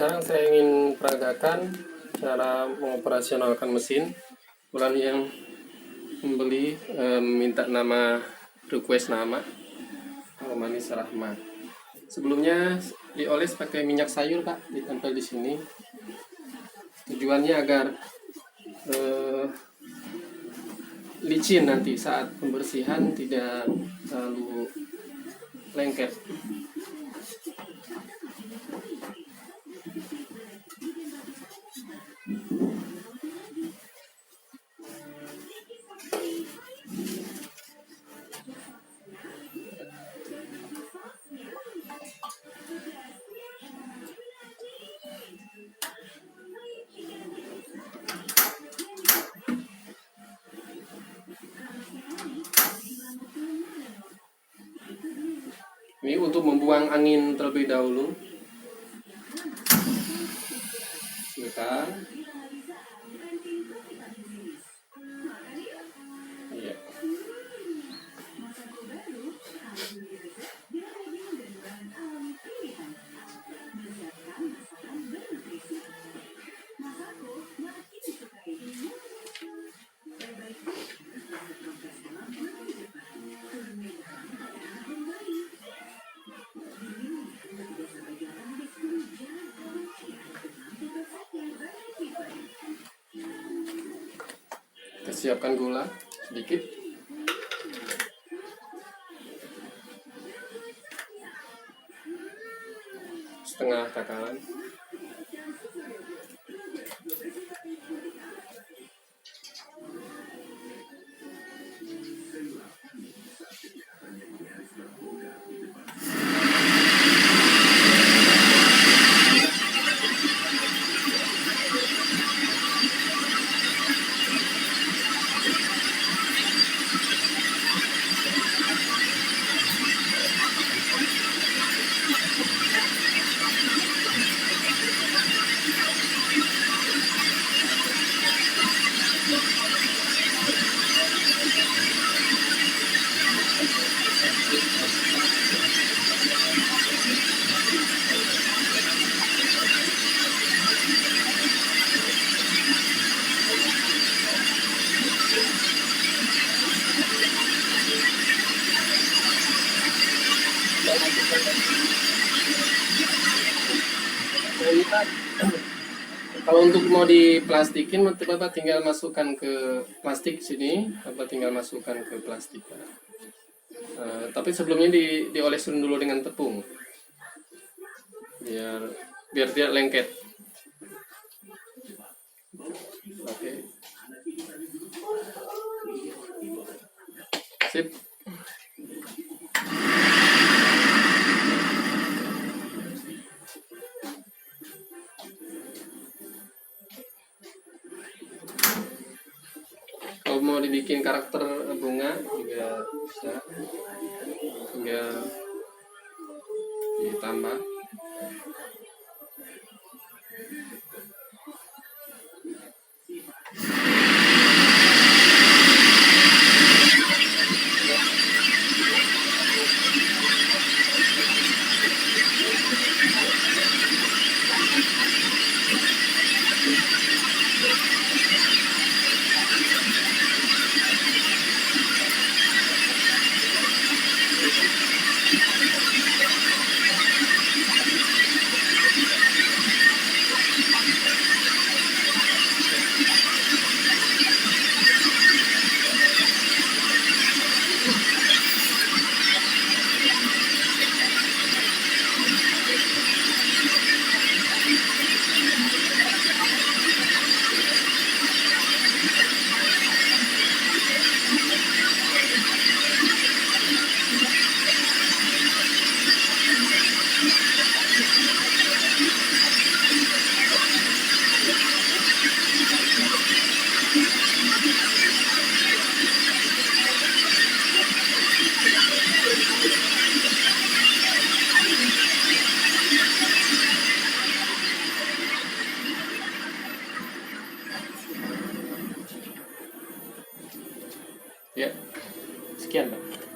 Sekarang saya ingin peragakan cara mengoperasionalkan mesin. Bulan yang membeli minta nama, request nama Manis Rahma. Sebelumnya dioles pakai minyak sayur, Pak, ditempel di sini. Tujuannya agar licin nanti saat pembersihan tidak terlalu lengket. Ini untuk membuang angin terlebih dahulu. Sebentar. Iya. Kita siapkan gula sedikit. Setengah takaran. Kalau untuk mau diplastikin, Bapak tinggal masukkan ke plastik sini, Bapak tinggal masukkan ke plastik. Tapi sebelumnya diolesin dulu dengan tepung, biar tidak lengket. Oke. Sip. Kalau mau dibikin karakter bunga juga bisa, tinggal ditambah. Ya, sekian, Pak.